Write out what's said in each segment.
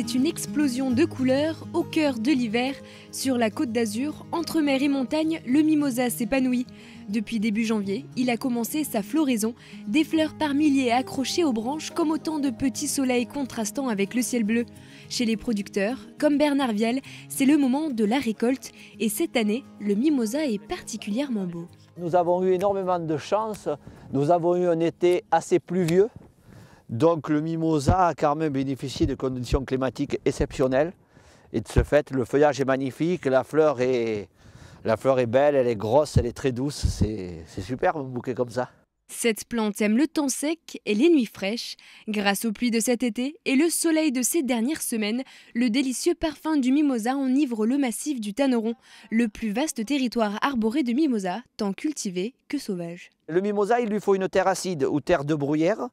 C'est une explosion de couleurs au cœur de l'hiver. Sur la Côte d'Azur, entre mer et montagne, le mimosa s'épanouit. Depuis début janvier, il a commencé sa floraison, des fleurs par milliers accrochées aux branches comme autant de petits soleils contrastant avec le ciel bleu. Chez les producteurs, comme Bernard Vial, c'est le moment de la récolte et cette année, le mimosa est particulièrement beau. Nous avons eu énormément de chance, nous avons eu un été assez pluvieux, donc le mimosa a quand même bénéficié de conditions climatiques exceptionnelles et de ce fait le feuillage est magnifique, la fleur est belle, elle est grosse, elle est très douce, c'est super un bouquet comme ça. Cette plante aime le temps sec et les nuits fraîches. Grâce aux pluies de cet été et le soleil de ces dernières semaines, le délicieux parfum du mimosa enivre le massif du Tanneron, le plus vaste territoire arboré de mimosa, tant cultivé que sauvage. Le mimosa, il lui faut une terre acide ou terre de bruyère,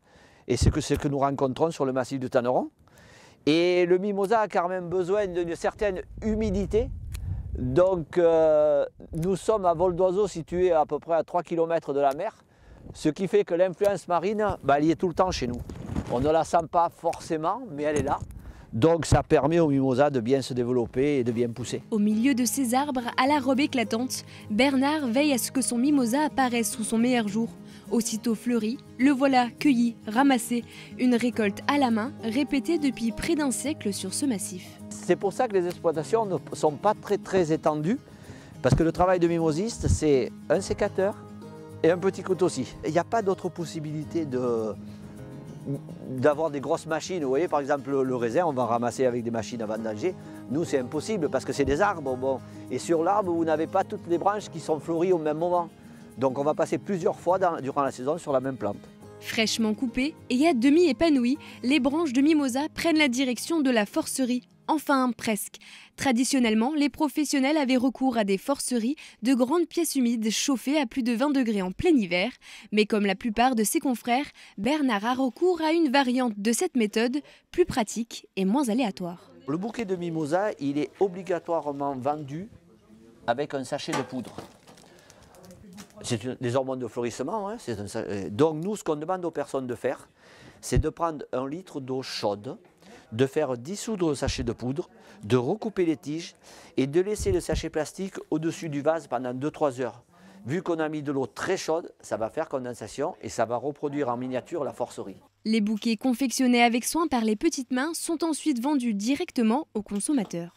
et c'est ce que nous rencontrons sur le massif du Tanneron. Et le mimosa a quand même besoin d'une certaine humidité. Donc nous sommes à vol d'oiseau situé à peu près à 3 km de la mer. Ce qui fait que l'influence marine, elle y est tout le temps chez nous. On ne la sent pas forcément, mais elle est là. Donc ça permet au mimosa de bien se développer et de bien pousser. Au milieu de ces arbres à la robe éclatante, Bernard veille à ce que son mimosa apparaisse sous son meilleur jour. Aussitôt fleuri, le voilà cueilli, ramassé. Une récolte à la main, répétée depuis près d'un siècle sur ce massif. C'est pour ça que les exploitations ne sont pas très étendues. Parce que le travail de mimosiste, c'est un sécateur, et un petit couteau aussi. Il n'y a pas d'autre possibilité d'avoir des grosses machines. Vous voyez, par exemple, le raisin, on va ramasser avec des machines à vendanger. Nous, c'est impossible parce que c'est des arbres. Bon. Et sur l'arbre, vous n'avez pas toutes les branches qui sont fleuries au même moment. Donc on va passer plusieurs fois durant la saison sur la même plante. Fraîchement coupées et à demi épanouies, les branches de mimosa prennent la direction de la forcerie. Enfin, presque. Traditionnellement, les professionnels avaient recours à des forceries, de grandes pièces humides chauffées à plus de 20 degrés en plein hiver. Mais comme la plupart de ses confrères, Bernard a recours à une variante de cette méthode, plus pratique et moins aléatoire. Le bouquet de mimosa, il est obligatoirement vendu avec un sachet de poudre. C'est des hormones de fleurissement. Hein, donc nous, ce qu'on demande aux personnes de faire, c'est de prendre 1 litre d'eau chaude, de faire dissoudre le sachet de poudre, de recouper les tiges et de laisser le sachet plastique au-dessus du vase pendant 2-3 heures. Vu qu'on a mis de l'eau très chaude, ça va faire condensation et ça va reproduire en miniature la forcerie. Les bouquets confectionnés avec soin par les petites mains sont ensuite vendus directement aux consommateurs.